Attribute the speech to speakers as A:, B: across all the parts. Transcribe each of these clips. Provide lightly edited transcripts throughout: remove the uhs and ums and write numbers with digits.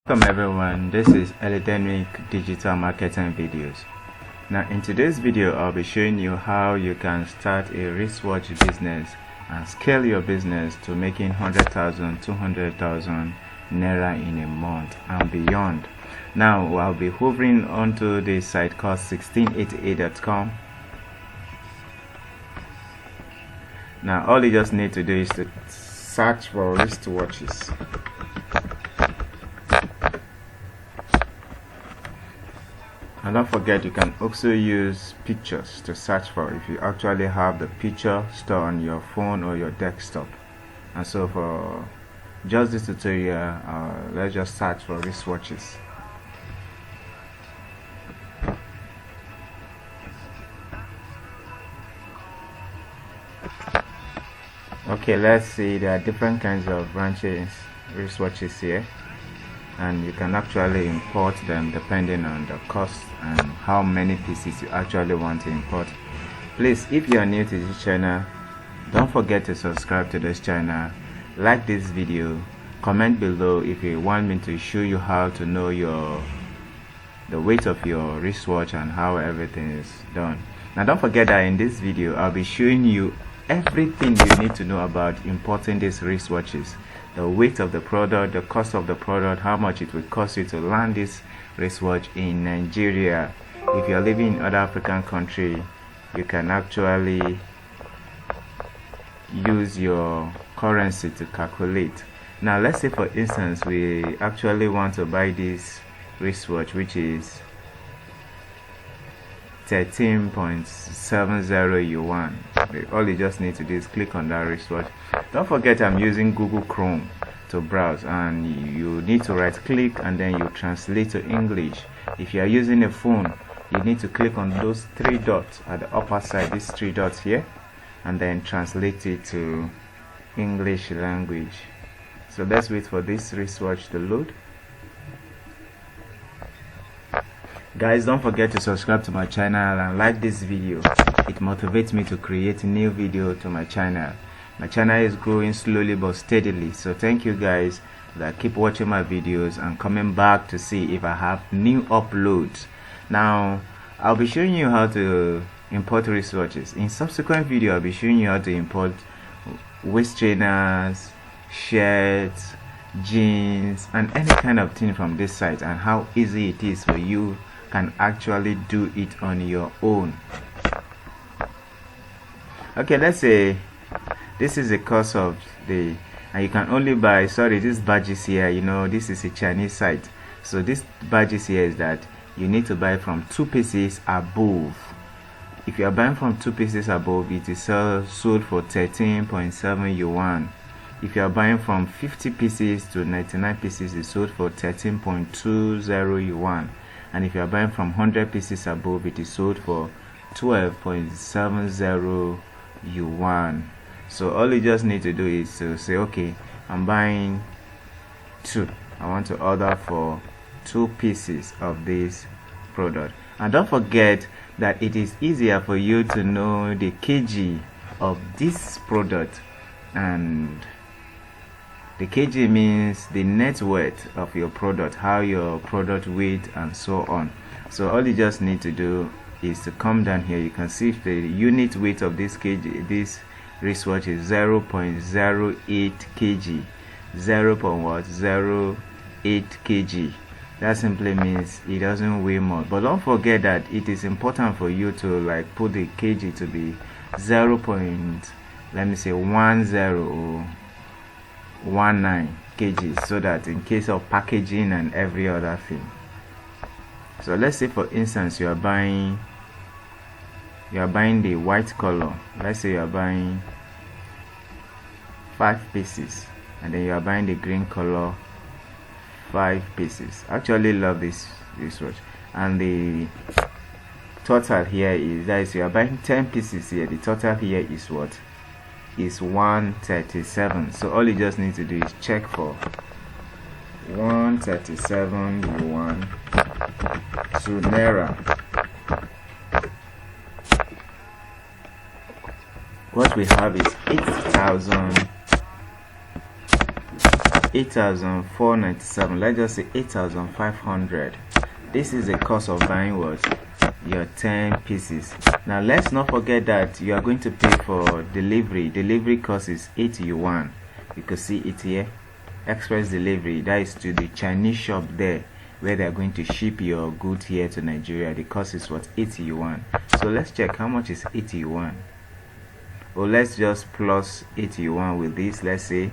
A: Welcome everyone, this is Electronic Digital Marketing Videos. Now in today's video I'll be showing you how you can start a wristwatch business and scale your business to making 100,000, 200,000 naira in a month and beyond. Now I'll be hovering onto the site called 1688.com. Now all you just need to do is to search for wristwatches. And don't forget, you can also use pictures to search for if you actually have the picture stored on your phone or your desktop. And so for just this tutorial, let's just search for wristwatches. Okay, let's see, there are different kinds of branches wristwatches here, and you can actually import them depending on the cost and how many pieces you actually want to import. Please, if you are new to this channel, don't forget to subscribe to this channel, like this video, comment below if you want me to show you how to know the weight of your wristwatch and how everything is done. Now don't forget that in this video I'll be showing you everything you need to know about importing these wristwatches: the weight of the product, the cost of the product, how much it will cost you to land this wristwatch in Nigeria. If you're living in other African country, you can actually use your currency to calculate. Now let's say for instance we actually want to buy this wristwatch, which is 13.70 yuan. All you just need to do is click on that wristwatch. Don't forget I'm using Google Chrome to browse, and you need to right click and then you translate to English. If you are using a phone, you need to click on those three dots at the upper side, these three dots here, and then translate it to English language. So let's wait for this wristwatch to load. Guys, don't forget to subscribe to my channel and like this video. It motivates me to create new video to my channel. My channel is growing slowly but steadily, so thank you guys that keep watching my videos and coming back to see if I have new uploads. Now I'll be showing you how to import wristwatches. In subsequent video I'll be showing you how to import waist trainers, shirts, jeans, and any kind of thing from this site, and how easy it is for you can actually do it on your own. Okay, let's say this is the cost of the, and you can only buy, sorry, this badges here, you know, this is a Chinese site, so this badges here is that you need to buy from 2 pieces above. If you are buying from 2 pieces above, it is sold for 13.7 yuan. If you are buying from 50 pieces to 99 pieces, it's sold for 13.20 yuan. And if you are buying from 100 pieces above, it is sold for 12.70 yuan. So all you just need to do is to say, okay, I'm buying 2. I want to order for 2 pieces of this product. And don't forget that it is easier for you to know the kg of this product, and the kg means the net weight of your product, how your product weight and so on. So all you just need to do is to come down here. You can see if the unit weight of this this wristwatch is 0.08 kg, 0.08 kg. That simply means it doesn't weigh more. But don't forget that it is important for you to like put the kg to be 0. Let me say 10 or 19 kg, so that in case of packaging and every other thing. So let's say for instance you are buying the white color. Let's say you are buying 5 pieces, and then you are buying the green color 5 pieces. I actually love this watch, and the total here is that is you are buying 10 pieces here. The total here is what? Is 137. So all you just need to do is check for 137 yuan to naira. What we have is 8,000 8,497. Let's just say 8,500. This is the cost of buying what? Your 10 pieces. Now let's not forget that you are going to pay for delivery. Delivery cost is 80 yuan. You can see it here. Express delivery, that is to the Chinese shop there where they are going to ship your goods here to Nigeria. The cost is what? 80 yuan. So let's check how much is 80 yuan. Or let's just plus 80 yuan with this. Let's say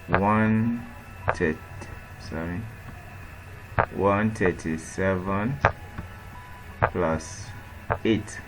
A: 137 plus 8.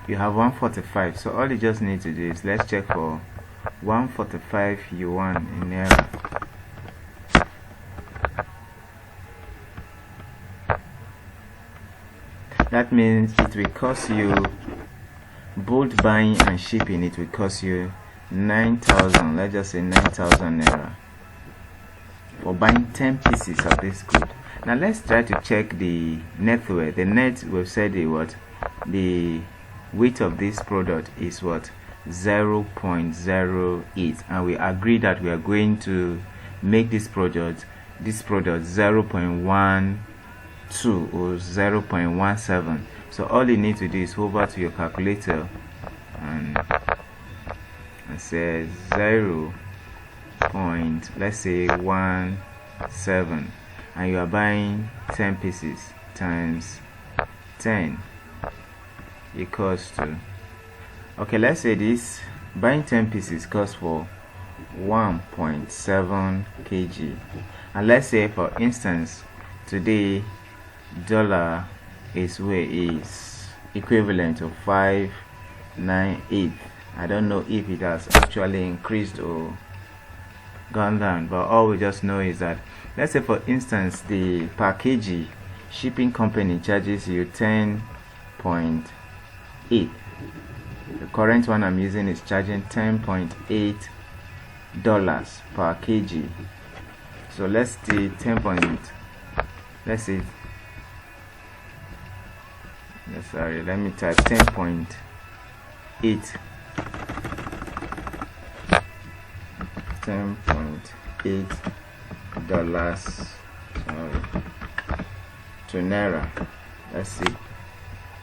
A: You have 145. So all you just need to do is let's check for 145 yuan in naira. That means it will cost you, both buying and shipping, it will cost you 9,000. Let's just say 9,000 naira for buying 10 pieces of this good. Now let's try to check the net weight. The net, we've said the weight of this product is what? 0.08, and we agree that we are going to make this product 0.12 or 0.17. So all you need to do is hover to your calculator and say 0. Let's say 17, and you are buying 10 pieces times 10 equals to, okay, let's say this buying 10 pieces costs for 1.7 kg, and let's say for instance today dollar is equivalent to 598. I don't know if it has actually increased or gone down, but all we just know is that, let's say for instance the per kg shipping company charges you 10.8. The current one I'm using is charging $10.8 per kg. So let's see 10. Let's see. Sorry, let me type 10.8. $10.8 to naira. Let's see.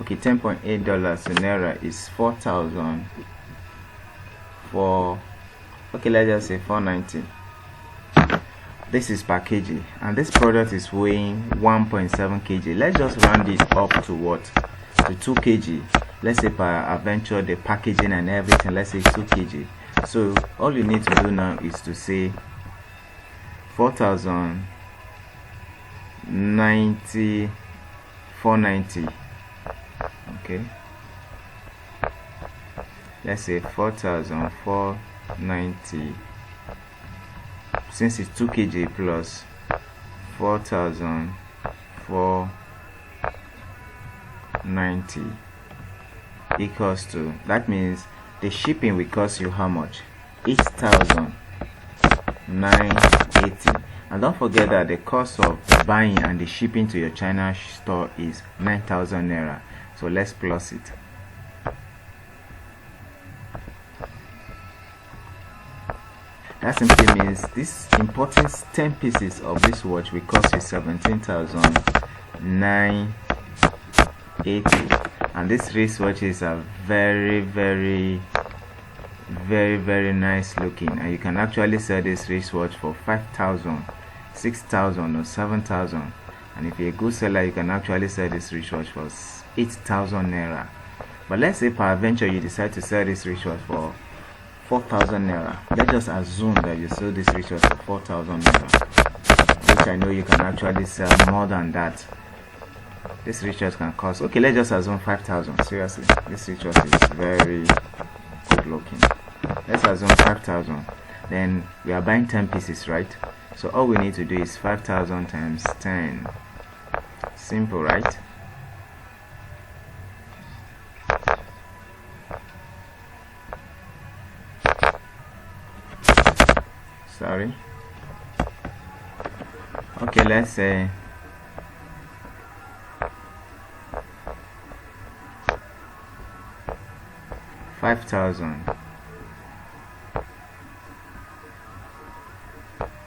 A: Okay, $10.8 to naira is 4,004. Okay, let's just say 490. This is per kg, and this product is weighing 1.7 kg. Let's just round it up to what? To 2 kg. Let's say per adventure, the packaging and everything, let's say 2 kg. So all you need to do now is to say 4,090, 490. Okay, let's say 4,490, since it's 2 kg plus 4,490 equals to, that means the shipping will cost you how much? 8,980. And don't forget that the cost of buying and the shipping to your China store is 9,000 naira. So let's plus it. That simply means this importing 10 pieces of this watch will cost you 17,980. And these wristwatches are very nice looking, and you can actually sell this wristwatch for 5,000, 6,000 or 7,000. And if you're a good seller, you can actually sell this wristwatch for 8,000 naira. But let's say per adventure you decide to sell this wristwatch for 4,000 naira. Let's just assume that you sell this wristwatch for 4,000 naira, which I know you can actually sell more than that. This wristwatch can cost, okay, let's just assume 5,000. Seriously, this wristwatch is very good looking. Let's assume 5,000. Then we are buying 10 pieces, right? So all we need to do is 5,000 times 10. Simple, right? sorry. Okay, let's say 5,000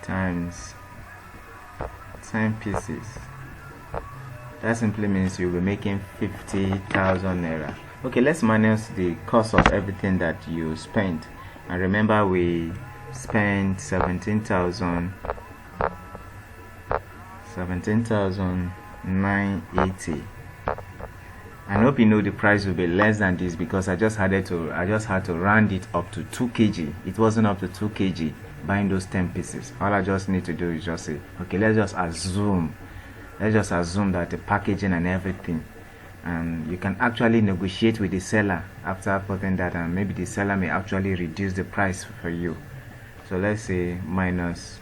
A: times 10 pieces. That simply means you'll be making 50,000 naira. Okay, let's minus the cost of everything that you spent. And remember, we spent 17,980. I hope you know the price will be less than this because I just had to round it up to 2 kg. It wasn't up to 2 kg buying those 10 pieces. All I just need to do is just say, okay, let's just assume that the packaging and everything, and you can actually negotiate with the seller after putting that, and maybe the seller may actually reduce the price for you. So let's say minus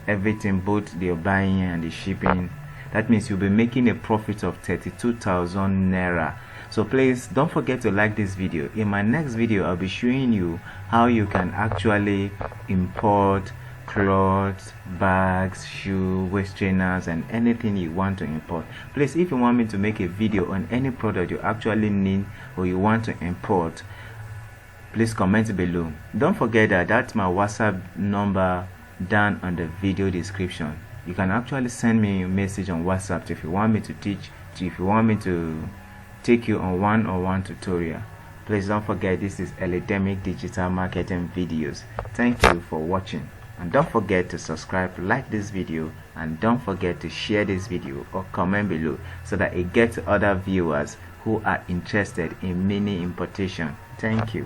A: everything, both the buying and the shipping. That means you'll be making a profit of 32,000 naira. So please don't forget to like this video. In my next video, I'll be showing you how you can actually import clothes, bags, shoes, waist trainers, and anything you want to import. Please, if you want me to make a video on any product you actually need or you want to import, please comment below. Don't forget that that's my WhatsApp number down on the video description. You can actually send me a message on WhatsApp if you want me to teach, if you want me to take you on one-on-one tutorial. Please don't forget, this is Elidemic Digital Marketing Videos. Thank you for watching, and don't forget to subscribe, like this video, and don't forget to share this video or comment below so that it gets to other viewers who are interested in mini importation. Thank you.